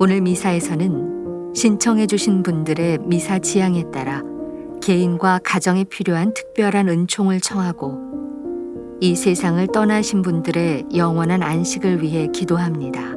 오늘 미사에서는 신청해 주신 분들의 미사 지향에 따라 개인과 가정에 필요한 특별한 은총을 청하고 이 세상을 떠나신 분들의 영원한 안식을 위해 기도합니다.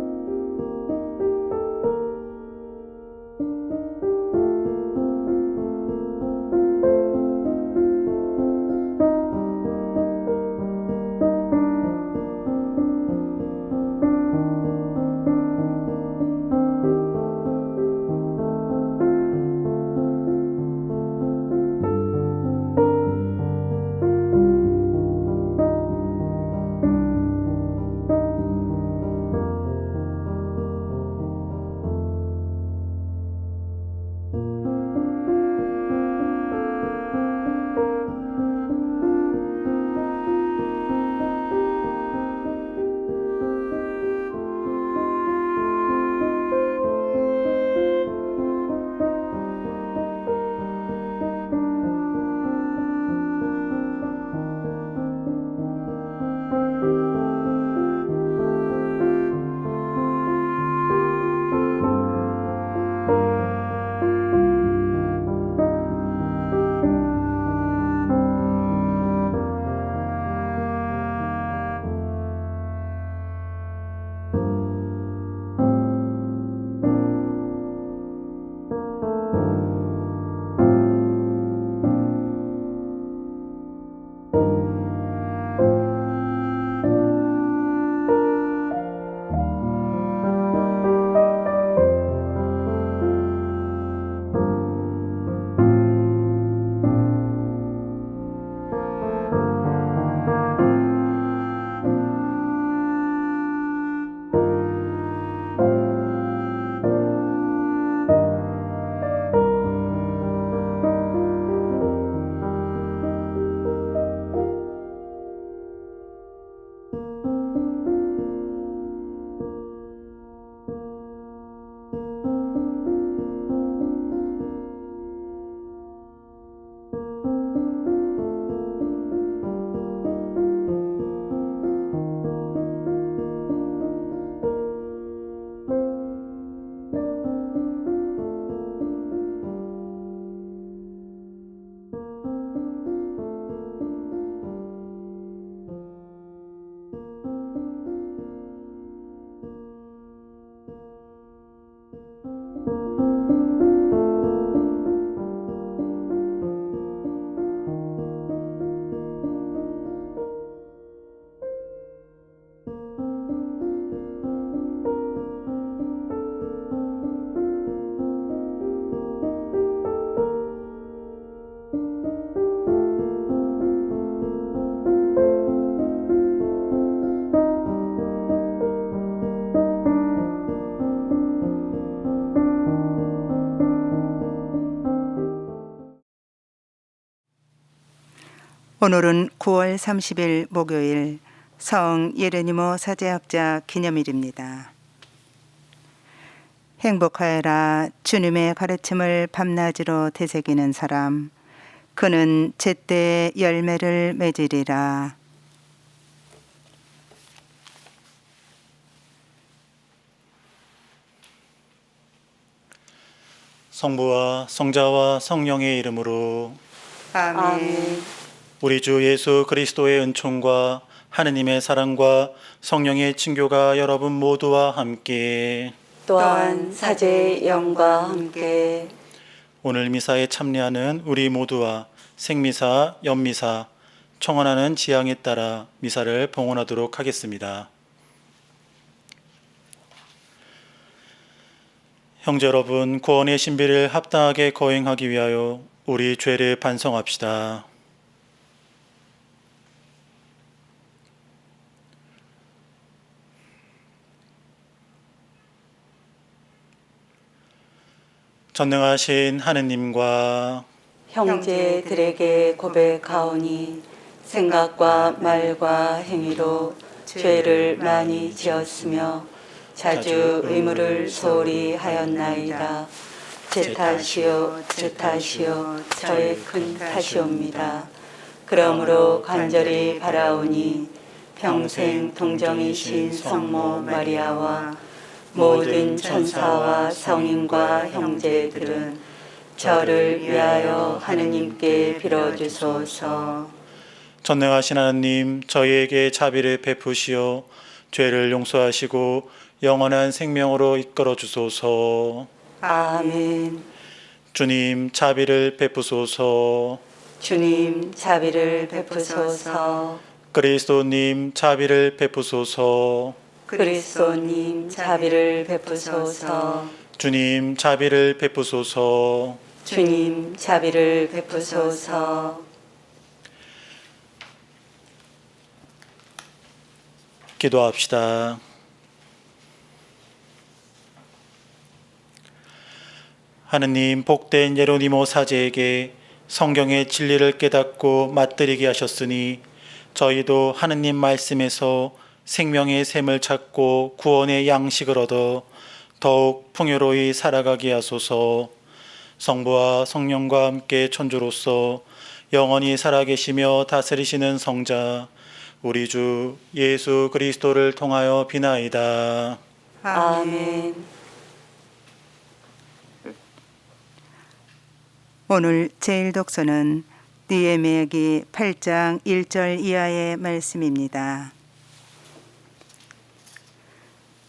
오늘은 9월 30일 목요일 성 예레니모 사제학자 기념일입니다. 행복하여라. 주님의 가르침을 밤낮으로 되새기는 사람, 그는 제때 열매를 맺으리라. 성부와 성자와 성령의 이름으로 아멘. 우리 주 예수 그리스도의 은총과 하느님의 사랑과 성령의 친교가 여러분 모두와 함께 또한 사제의 영과 함께 오늘 미사에 참여하는 우리 모두와 생미사, 연미사, 청원하는 지향에 따라 미사를 봉헌하도록 하겠습니다. 형제 여러분, 구원의 신비를 합당하게 거행하기 위하여 우리 죄를 반성합시다. 전능하신 하느님과 형제들에게 고백하오니 생각과 말과 행위로 죄를 많이 지었으며 자주 의무를 소홀히 하였나이다. 제 탓이요 저의 큰 탓이옵니다. 그러므로 간절히 바라오니 평생 동정이신 성모 마리아와 모든 천사와 성인과 형제들은 저를 위하여 하느님께 빌어주소서. 전능하신 하나님, 저희에게 자비를 베푸시어 죄를 용서하시고 영원한 생명으로 이끌어 주소서. 아멘. 주님, 자비를 베푸소서. 주님, 자비를 베푸소서. 그리스도님, 자비를 베푸소서. 그리스도님, 자비를 베푸소서. 주님, 자비를 베푸소서. 주님, 자비를 베푸소서. 기도합시다. 하느님, 복된 예로니모 사제에게 성경의 진리를 깨닫고 맛들이게 하셨으니 저희도 하느님 말씀에서 생명의 샘을 찾고 구원의 양식을 얻어 더욱 풍요로이 살아가게 하소서. 성부와 성령과 함께 천주로서 영원히 살아계시며 다스리시는 성자 우리 주 예수 그리스도를 통하여 비나이다. 아멘. 오늘 제일 독서는 느헤미야기 8장 1절 이하의 말씀입니다.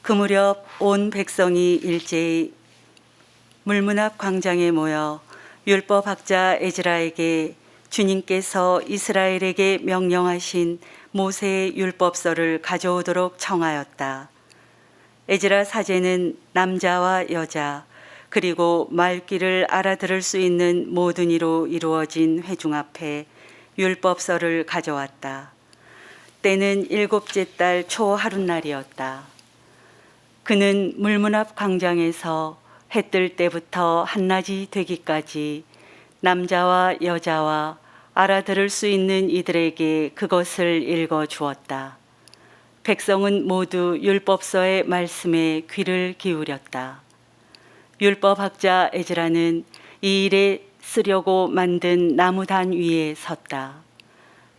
그 무렵 온 백성이 일제히 물문 앞 광장에 모여 율법학자 에즈라에게 주님께서 이스라엘에게 명령하신 모세의 율법서를 가져오도록 청하였다. 에즈라 사제는 남자와 여자 그리고 말귀를 알아들을 수 있는 모든 이로 이루어진 회중 앞에 율법서를 가져왔다. 때는 7째 달 초 하룻날이었다. 그는 물문 앞 광장에서 해 뜰 때부터 한낮이 되기까지 남자와 여자와 알아들을 수 있는 이들에게 그것을 읽어 주었다. 백성은 모두 율법서의 말씀에 귀를 기울였다. 율법학자 에즈라는 이 일에 쓰려고 만든 나무단 위에 섰다.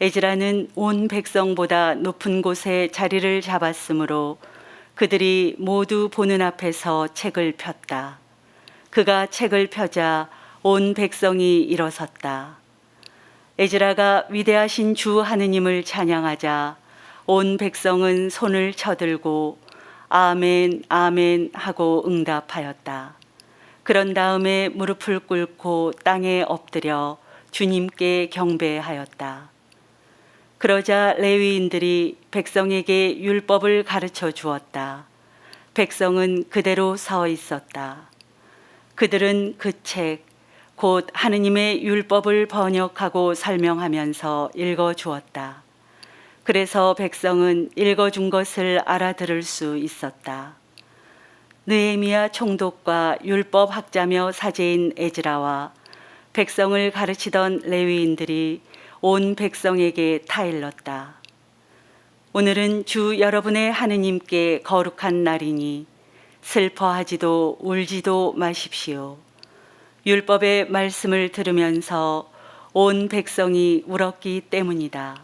에즈라는 온 백성보다 높은 곳에 자리를 잡았으므로 그들이 모두 보는 앞에서 책을 폈다. 그가 책을 펴자 온 백성이 일어섰다. 에즈라가 위대하신 주 하느님을 찬양하자 온 백성은 손을 쳐들고 아멘 아멘 하고 응답하였다. 그런 다음에 무릎을 꿇고 땅에 엎드려 주님께 경배하였다. 그러자 레위인들이 백성에게 율법을 가르쳐 주었다. 백성은 그대로 서 있었다. 그들은 그 책, 곧 하느님의 율법을 번역하고 설명하면서 읽어 주었다. 그래서 백성은 읽어준 것을 알아들을 수 있었다. 느헤미야 총독과 율법학자며 사제인 에즈라와 백성을 가르치던 레위인들이 온 백성에게 타일렀다. 오늘은 주 여러분의 하느님께 거룩한 날이니 슬퍼하지도 울지도 마십시오. 율법의 말씀을 들으면서 온 백성이 울었기 때문이다.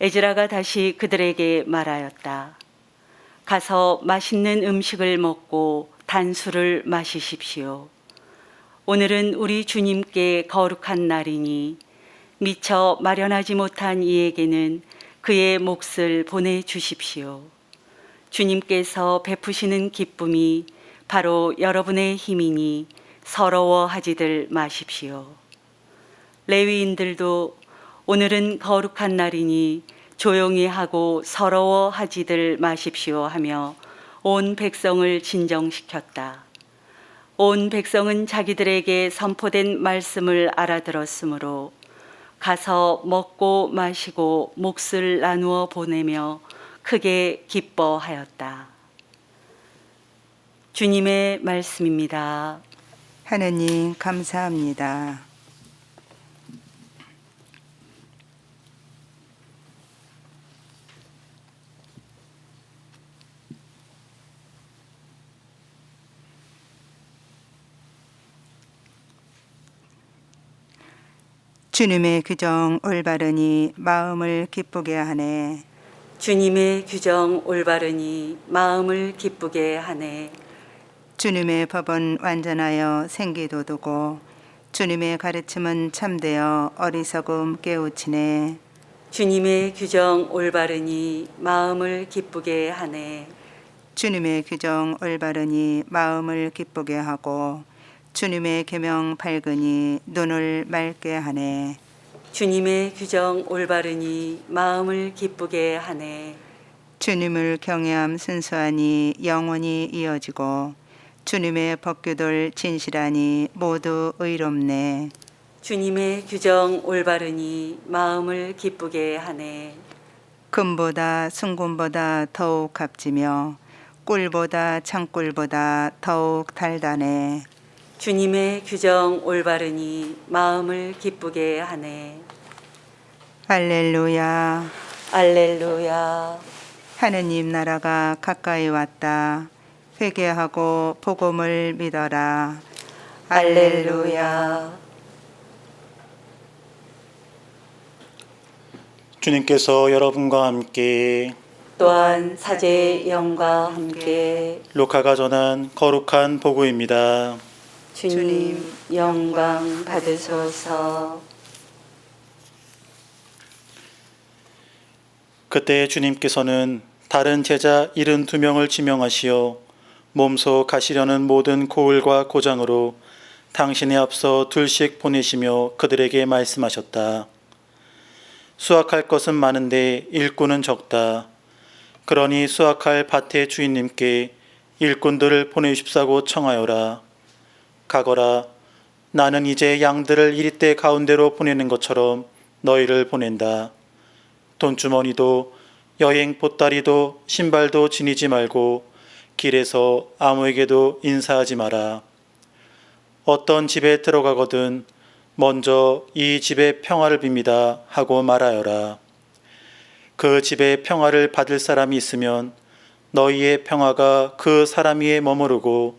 에즈라가 다시 그들에게 말하였다. 가서 맛있는 음식을 먹고 단술을 마시십시오. 오늘은 우리 주님께 거룩한 날이니 미처 마련하지 못한 이에게는 그의 몫을 보내주십시오. 주님께서 베푸시는 기쁨이 바로 여러분의 힘이니 서러워하지들 마십시오. 레위인들도 오늘은 거룩한 날이니 조용히 하고 서러워하지들 마십시오 하며 온 백성을 진정시켰다. 온 백성은 자기들에게 선포된 말씀을 알아들었으므로 가서 먹고 마시고 몫을 나누어 보내며 크게 기뻐하였다. 주님의 말씀입니다. 하느님 감사합니다. 주님의 규정 올바르니 마음을 기쁘게 하네. 주님의 규정 올바르니 마음을 기쁘게 하네. 주님의 법은 완전하여 생기도두고 주님의 가르침은 참되어 어리석음 깨우치네. 주님의 규정 올바르니 마음을 기쁘게 하네. 주님의 규정 올바르니 마음을 기쁘게 하고 주님의 계명 밝으니 눈을 맑게 하네. 주님의 규정 올바르니 마음을 기쁘게 하네. 주님을 경외함 순수하니 영원히 이어지고 주님의 법규들 진실하니 모두 의롭네. 주님의 규정 올바르니 마음을 기쁘게 하네. 금보다 순금보다 더욱 값지며 꿀보다 창꿀보다 더욱 달다네. 주님의 규정 올바르니 마음을 기쁘게 하네. 할렐루야. 알렐루야. 하느님 나라가 가까이 왔다. 회개하고 복음을 믿어라. 알렐루야. 주님께서 여러분과 함께 또한 사제의 영과 함께 루카가 전한 거룩한 복음입니다. 주님 영광 받으소서. 그때 주님께서는 다른 제자 72명을 지명하시어 몸소 가시려는 모든 고을과 고장으로 당신에 앞서 둘씩 보내시며 그들에게 말씀하셨다. 수확할 것은 많은데 일꾼은 적다. 그러니 수확할 밭의 주인님께 일꾼들을 보내십사고 청하여라. 가거라. 나는 이제 양들을 이리떼 가운데로 보내는 것처럼 너희를 보낸다. 돈주머니도 여행 보따리도 신발도 지니지 말고 길에서 아무에게도 인사하지 마라. 어떤 집에 들어가거든 먼저 이 집의 평화를 빕니다 하고 말하여라. 그 집의 평화를 받을 사람이 있으면 너희의 평화가 그 사람 위에 머무르고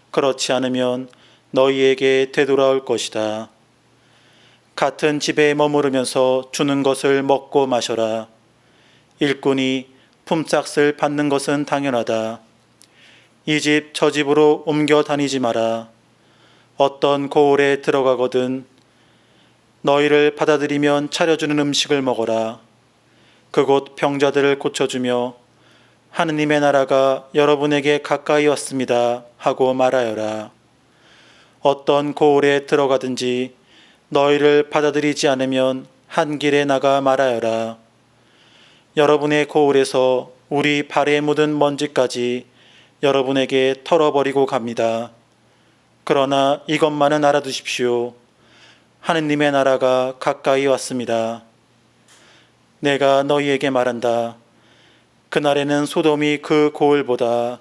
그렇지 않으면 너희에게 되돌아올 것이다. 같은 집에 머무르면서 주는 것을 먹고 마셔라. 일꾼이 품삯을 받는 것은 당연하다. 이 집 저 집으로 옮겨 다니지 마라. 어떤 고을에 들어가거든 너희를 받아들이면 차려주는 음식을 먹어라. 그곳 병자들을 고쳐주며 하느님의 나라가 여러분에게 가까이 왔습니다 하고 말하여라. 어떤 고을에 들어가든지 너희를 받아들이지 않으면 한 길에 나가 말하여라. 여러분의 고을에서 우리 발에 묻은 먼지까지 여러분에게 털어버리고 갑니다. 그러나 이것만은 알아두십시오. 하느님의 나라가 가까이 왔습니다. 내가 너희에게 말한다. 그날에는 소돔이 그 고을보다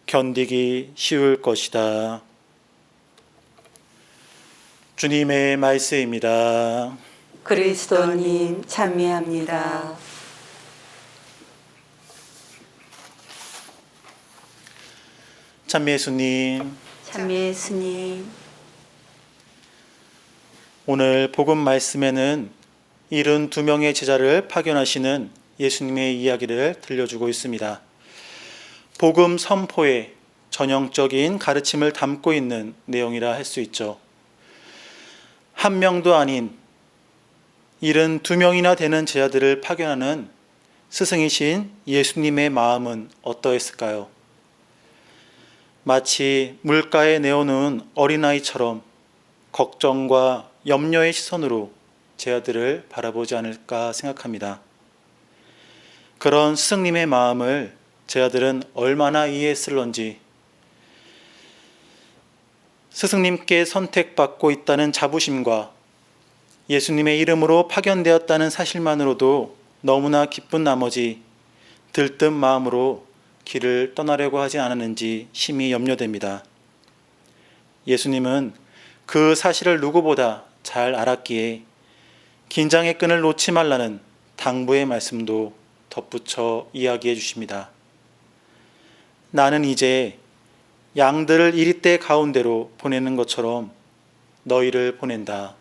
견디기 쉬울 것이다. 주님의 말씀입니다. 그리스도님 찬미합니다. 찬미 예수님, 찬미 예수님. 오늘 복음 말씀에는 72명의 제자를 파견하시는 예수님의 이야기를 들려주고 있습니다. 복음 선포의 전형적인 가르침을 담고 있는 내용이라 할 수 있죠. 한 명도 아닌 72명이나 되는 제자들을 파견하는 스승이신 예수님의 마음은 어떠했을까요? 마치 물가에 내어놓은 어린아이처럼 걱정과 염려의 시선으로 제자들을 바라보지 않을까 생각합니다. 그런 스승님의 마음을 제자들은 얼마나 이해했을런지, 스승님께 선택받고 있다는 자부심과 예수님의 이름으로 파견되었다는 사실만으로도 너무나 기쁜 나머지 들뜬 마음으로 길을 떠나려고 하지 않았는지 심히 염려됩니다. 예수님은 그 사실을 누구보다 잘 알았기에 긴장의 끈을 놓지 말라는 당부의 말씀도 덧붙여 이야기해 주십니다. 나는 이제 양들을 이리떼 가운데로 보내는 것처럼 너희를 보낸다.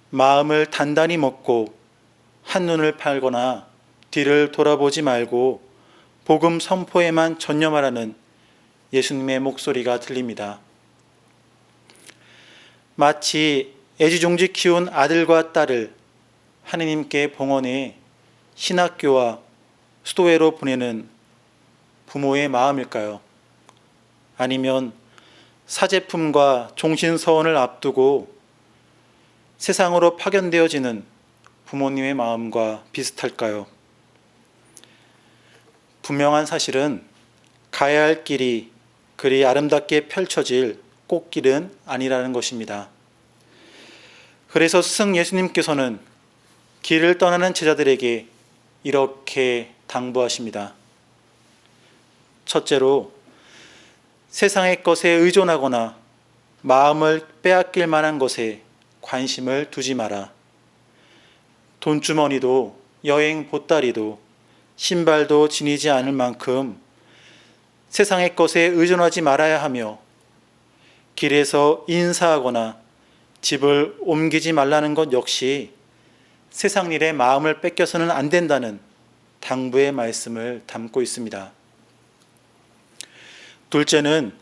마음을 단단히 먹고 한눈을 팔거나 뒤를 돌아보지 말고 복음 선포에만 전념하라는 예수님의 목소리가 들립니다. 마치 애지중지 키운 아들과 딸을 하느님께 봉헌해 신학교와 수도회로 보내는 부모의 마음일까요? 아니면 사제품과 종신서원을 앞두고 세상으로 파견되어지는 부모님의 마음과 비슷할까요? 분명한 사실은 가야 할 길이 그리 아름답게 펼쳐질 꽃길은 아니라는 것입니다. 그래서 스승 예수님께서는 길을 떠나는 제자들에게 이렇게 당부하십니다. 첫째로, 세상의 것에 의존하거나 마음을 빼앗길 만한 것에 관심을 두지 마라. 돈주머니도 여행 보따리도 신발도 지니지 않을 만큼 세상의 것에 의존하지 말아야 하며, 길에서 인사하거나 집을 옮기지 말라는 것 역시 세상 일에 마음을 뺏겨서는 안 된다는 당부의 말씀을 담고 있습니다. 둘째는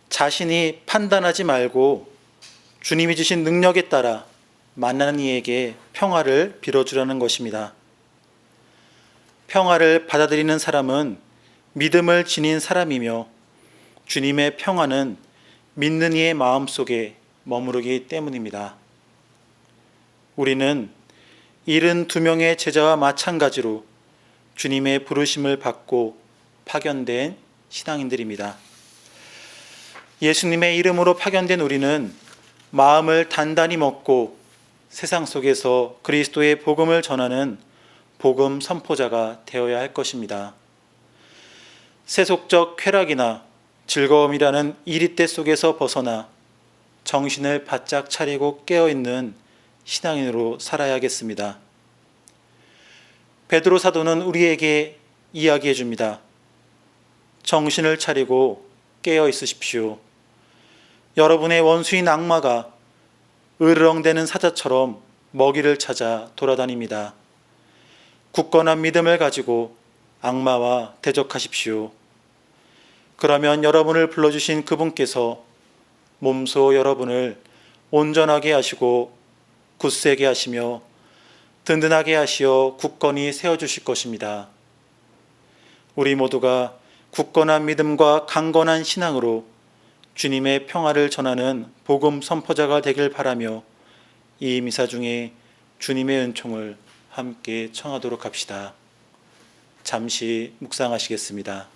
자신이 판단하지 말고 주님이 주신 능력에 따라 만나는 이에게 평화를 빌어주라는 것입니다. 평화를 받아들이는 사람은 믿음을 지닌 사람이며, 주님의 평화는 믿는 이의 마음속에 머무르기 때문입니다. 우리는 72명의 제자와 마찬가지로 주님의 부르심을 받고 파견된 신앙인들입니다. 예수님의 이름으로 파견된 우리는 마음을 단단히 먹고 세상 속에서 그리스도의 복음을 전하는 복음 선포자가 되어야 할 것입니다. 세속적 쾌락이나 즐거움이라는 이리때 속에서 벗어나 정신을 바짝 차리고 깨어있는 신앙인으로 살아야겠습니다. 베드로 사도는 우리에게 이야기해 줍니다. 정신을 차리고 깨어 있으십시오. 여러분의 원수인 악마가 으르렁대는 사자처럼 먹이를 찾아 돌아다닙니다. 굳건한 믿음을 가지고 악마와 대적하십시오. 그러면 여러분을 불러주신 그분께서 몸소 여러분을 온전하게 하시고 굳세게 하시며 든든하게 하시어 굳건히 세워주실 것입니다. 우리 모두가 굳건한 믿음과 강건한 신앙으로 주님의 평화를 전하는 복음 선포자가 되길 바라며 이 미사 중에 주님의 은총을 함께 청하도록 합시다. 잠시 묵상하시겠습니다.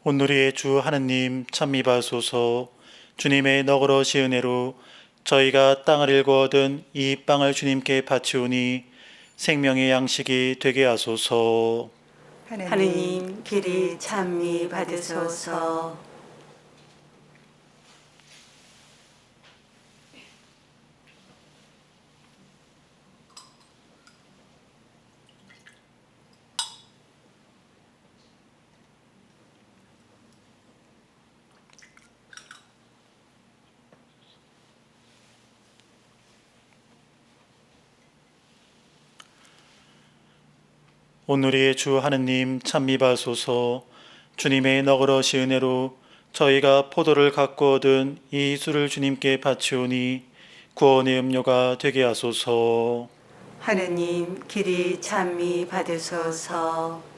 오늘의 주 하느님 찬미하소서. 주님의 너그러시 은혜로 저희가 땅을 일궈 얻은 이 빵을 주님께 바치오니 생명의 양식이 되게 하소서. 하느님 길이 찬미 받으소서. 오늘의 주 하느님 찬미하소서. 주님의 너그러시 은혜로 저희가 포도를 갖고 얻은 이 술을 주님께 바치오니 구원의 음료가 되게 하소서. 하느님 길이 찬미 받으소서.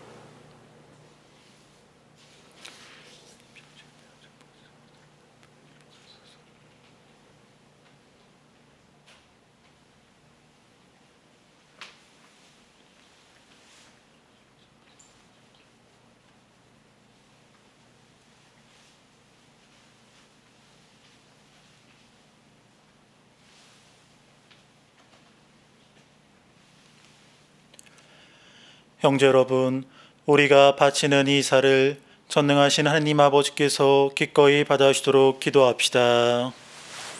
형제 여러분, 우리가 바치는 이 살을 전능하신 하느님 아버지께서 기꺼이 받아주도록 기도합시다.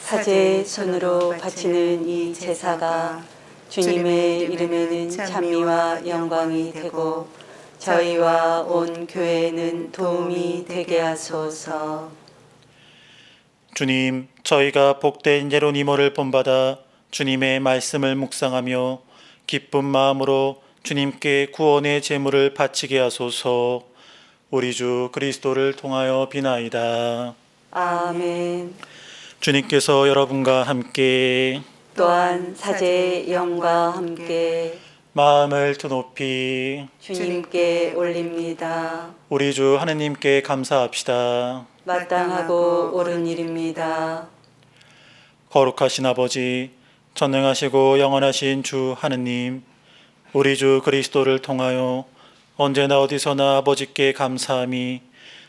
사제의 손으로 바치는 이 제사가 주님의 이름에는 찬미와 영광이 되고 저희와 온 교회에는 도움이 되게 하소서. 주님, 저희가 복된 예로니모를 본받아 주님의 말씀을 묵상하며 기쁜 마음으로 주님께 구원의 제물을 바치게 하소서. 우리 주 그리스도를 통하여 비나이다. 아멘. 주님께서 여러분과 함께 또한 사제의 영과 함께 마음을 드높이 주님께 올립니다. 우리 주 하느님께 감사합시다. 마땅하고 옳은 일입니다. 거룩하신 아버지, 전능하시고 영원하신 주 하느님, 우리 주 그리스도를 통하여 언제나 어디서나 아버지께 감사함이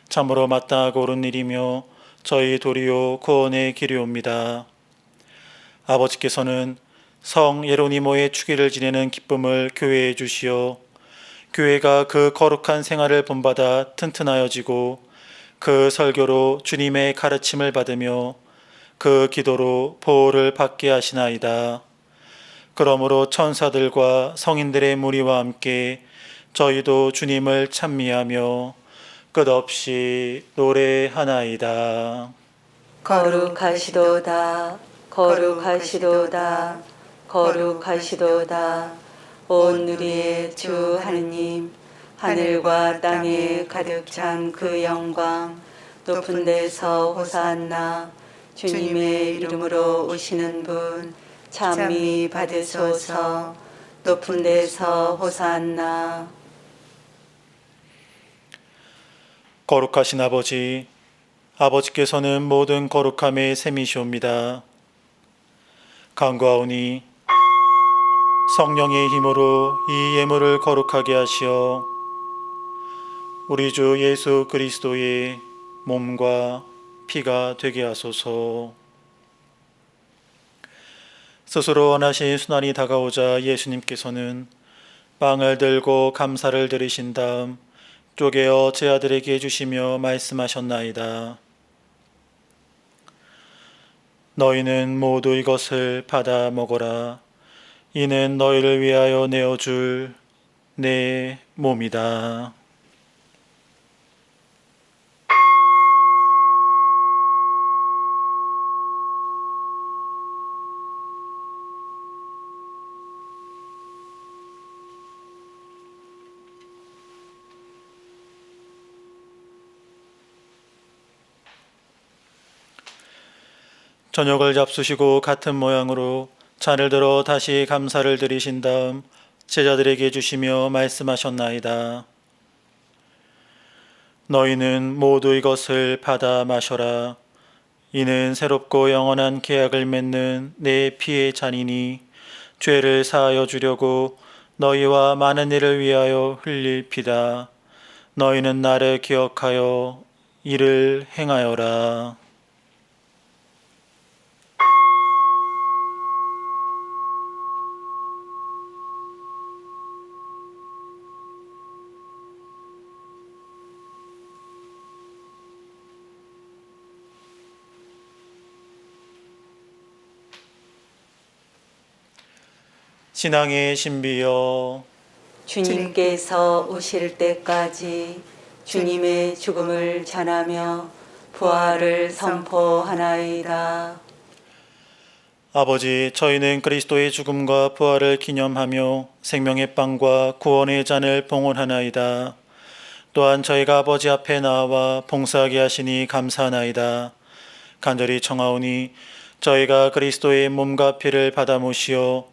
참으로 마땅하고 옳은 일이며 저희 도리요 구원의 길이옵니다. 아버지께서는 성 예로니모의 축일을 지내는 기쁨을 교회에 주시어 교회가 그 거룩한 생활을 본받아 튼튼하여지고 그 설교로 주님의 가르침을 받으며 그 기도로 보호를 받게 하시나이다. 그러므로 천사들과 성인들의 무리와 함께 저희도 주님을 찬미하며 끝없이 노래하나이다. 거룩하시도다. 거룩하시도다. 거룩하시도다. 온 우리의 주 하느님, 하늘과 땅에 가득 찬 그 영광, 높은 데서 호산나. 주님의 이름으로 오시는 분 찬미 받으소서. 높은 데서 호산나. 거룩하신 아버지, 아버지께서는 모든 거룩함의 셈이시옵니다. 간구하오니 성령의 힘으로 이 예물을 거룩하게 하시어 우리 주 예수 그리스도의 몸과 피가 되게 하소서. 스스로 원하신 순환이 다가오자 예수님께서는 빵을 들고 감사를 드리신 다음 쪼개어 제 아들에게 주시며 말씀하셨나이다. 너희는 모두 이것을 받아 먹어라. 이는 너희를 위하여 내어줄 내 몸이다. 저녁을 잡수시고 같은 모양으로 잔을 들어 다시 감사를 드리신 다음 제자들에게 주시며 말씀하셨나이다. 너희는 모두 이것을 받아 마셔라. 이는 새롭고 영원한 계약을 맺는 내 피의 잔이니 죄를 사하여 주려고 너희와 많은 이를 위하여 흘릴 피다. 너희는 나를 기억하여 이를 행하여라. 신앙의 신비여, 주님께서 오실 때까지 주님의 죽음을 전하며 부활을 선포하나이다. 아버지, 저희는 그리스도의 죽음과 부활을 기념하며 생명의 빵과 구원의 잔을 봉헌하나이다. 또한 저희가 아버지 앞에 나와 봉사하게 하시니 감사하나이다. 간절히 청하오니 저희가 그리스도의 몸과 피를 받아 모시어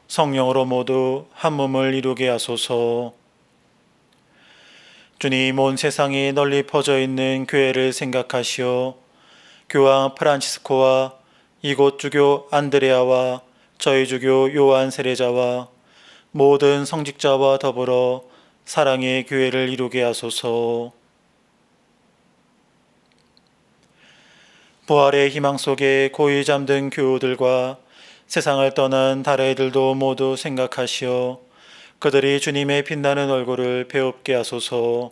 성령으로 모두 한 몸을 이루게 하소서. 주님, 온 세상에 널리 퍼져 있는 교회를 생각하시어 교황 프란치스코와 이곳 주교 안드레아와 저희 주교 요한 세례자와 모든 성직자와 더불어 사랑의 교회를 이루게 하소서. 부활의 희망 속에 고이 잠든 교우들과 세상을 떠난 다래들도 모두 생각하시어 그들이 주님의 빛나는 얼굴을 배웁게 하소서.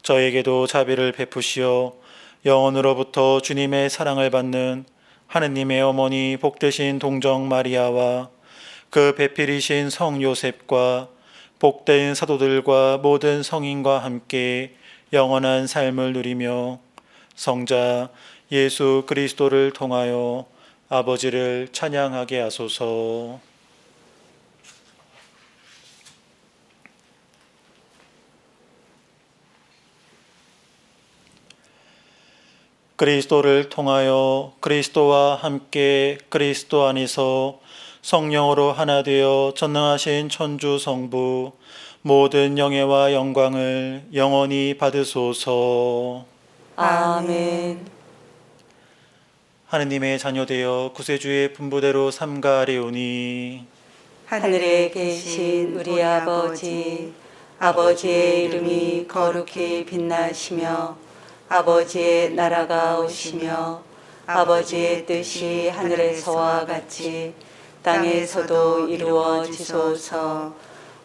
저에게도 자비를 베푸시어 영원으로부터 주님의 사랑을 받는 하느님의 어머니 복되신 동정 마리아와 그 배필이신 성 요셉과 복된 사도들과 모든 성인과 함께 영원한 삶을 누리며 성자 예수 그리스도를 통하여 아버지를 찬양하게 하소서. 그리스도를 통하여 그리스도와 함께 그리스도 안에서 성령으로 하나 되어 전능하신 천주 성부 모든 영예와 영광을 영원히 받으소서. 아멘. 하느님의 자녀되어 구세주의 분부대로 삼가하리오니 하늘에 계신 우리 아버지, 아버지의 이름이 거룩히 빛나시며 아버지의 나라가 오시며 아버지의 뜻이 하늘에서와 같이 땅에서도 이루어지소서.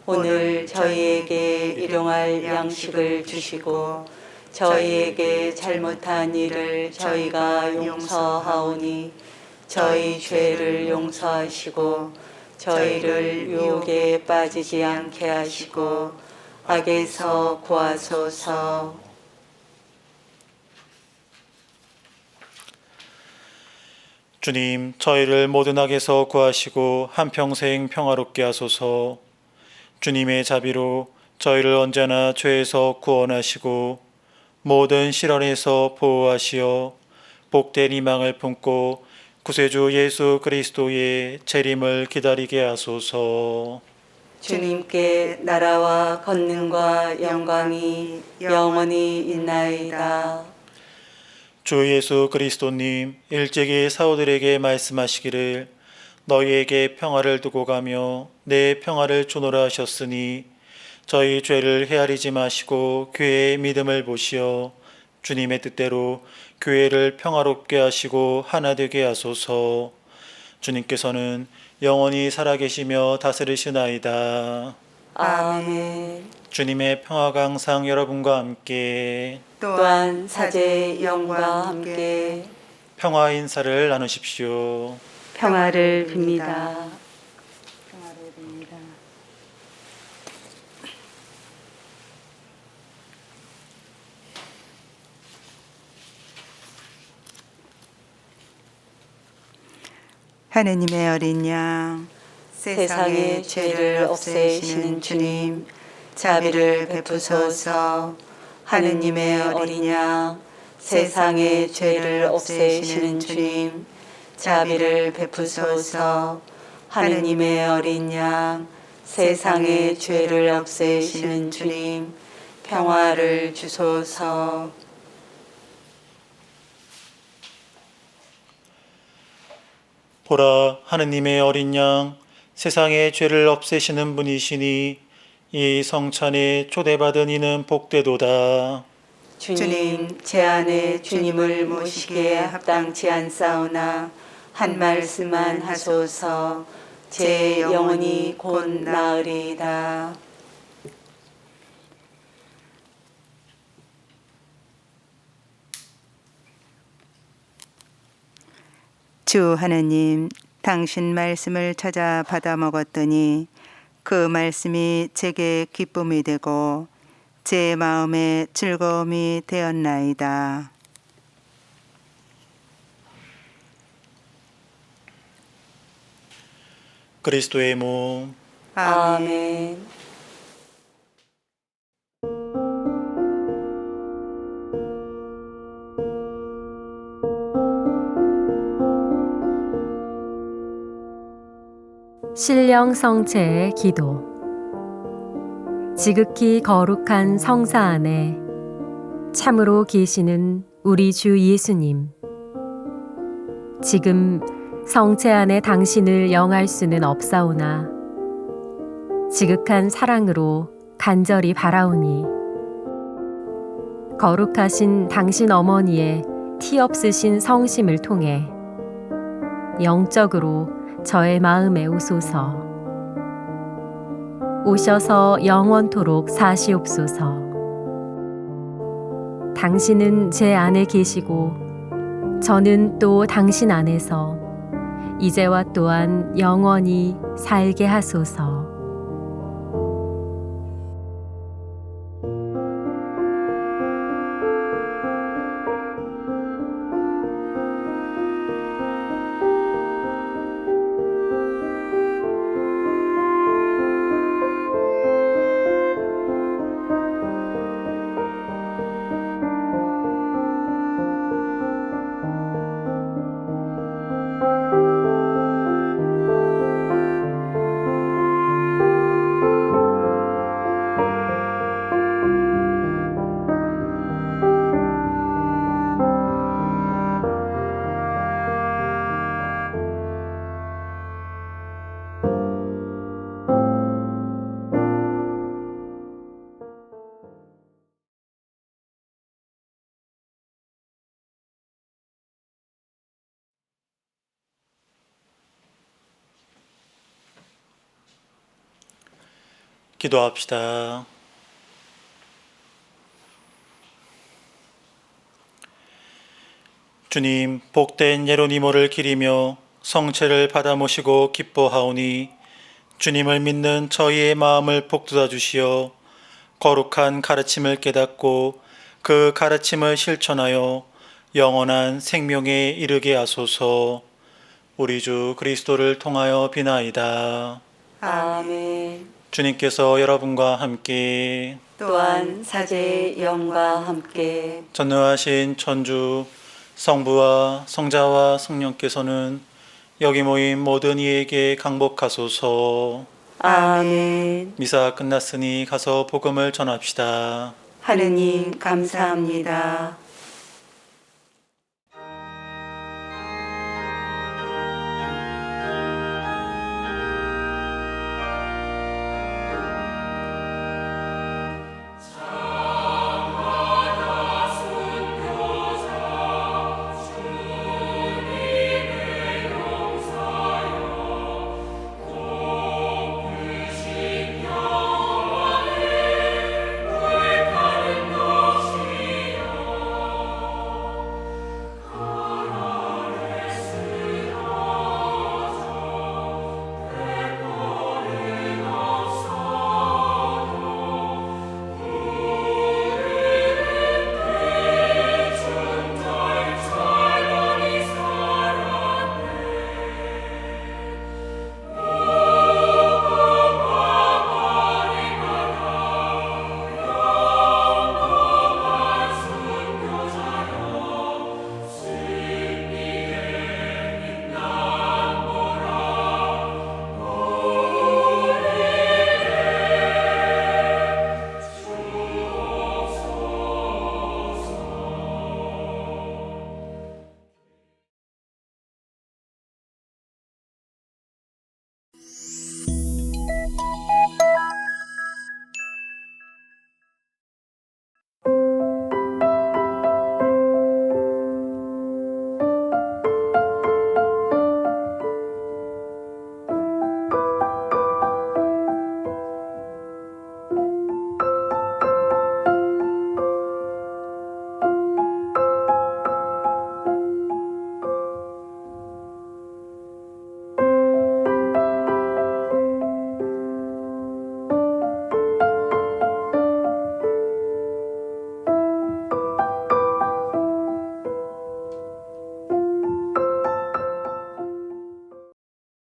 오늘 저희에게 일용할 양식을 주시고 저희에게 잘못한 일을 저희가 용서하오니 저희 죄를 용서하시고 저희를 유혹에 빠지지 않게 하시고 악에서 구하소서. 주님, 저희를 모든 악에서 구하시고 한평생 평화롭게 하소서. 주님의 자비로 저희를 언제나 죄에서 구원하시고 모든 시련에서 보호하시어 복된 희망을 품고 구세주 예수 그리스도의 재림을 기다리게 하소서. 주님께 나라와 권능과 영광이 영원히 있나이다. 주 예수 그리스도님, 일찍이 사도들에게 말씀하시기를 너희에게 평화를 두고 가며 내 평화를 주노라 하셨으니 저희 죄를 헤아리지 마시고 교회의 믿음을 보시어 주님의 뜻대로 교회를 평화롭게 하시고 하나 되게 하소서. 주님께서는 영원히 살아계시며 다스리시나이다. 아멘. 주님의 평화가 항상 여러분과 함께 또한 사제의 영과 함께 평화 인사를 나누십시오. 평화를 빕니다. 하느님의 어린 양, 세상의 죄를 없애시는 주님, 자비를 베푸소서. 하느님의 어린 양, 세상의 죄를 없애시는 주님, 자비를 베푸소서. 하느님의 어린 양, 세상의 죄를 없애시는 주님, 평화를 주소서. 보라, 하느님의 어린 양, 세상의 죄를 없애시는 분이시니 이 성찬에 초대받은 이는 복되도다. 주님, 제 안에 주님을 모시기에 합당치 않사오나 한 말씀만 하소서. 제 영혼이 곧 나으리이다. 주 하느님, 당신 말씀을 찾아 받아 먹었더니 그 말씀이 제게 기쁨이 되고 제 마음에 즐거움이 되었나이다. 그리스도의 몸, 아멘. 신령 성체의 기도. 지극히 거룩한 성사 안에 참으로 계시는 우리 주 예수님. 지금 성체 안에 당신을 영할 수는 없사오나 지극한 사랑으로 간절히 바라오니 거룩하신 당신 어머니의 티 없으신 성심을 통해 영적으로 저의 마음에 오소서. 오셔서 영원토록 사시옵소서. 당신은 제 안에 계시고 저는 또 당신 안에서 이제와 또한 영원히 살게 하소서. 기도합시다. 주님, 복된 예로니모를 기리며 성체를 받아 모시고 기뻐하오니 주님을 믿는 저희의 마음을 복돋아 주시어 거룩한 가르침을 깨닫고 그 가르침을 실천하여 영원한 생명에 이르게 하소서. 우리 주 그리스도를 통하여 비나이다. 아멘. 주님께서 여러분과 함께 또한 사제의 영과 함께 전능하신 천주 성부와 성자와 성령께서는 여기 모인 모든 이에게 강복하소서. 아멘. 미사 끝났으니 가서 복음을 전합시다. 하느님 감사합니다.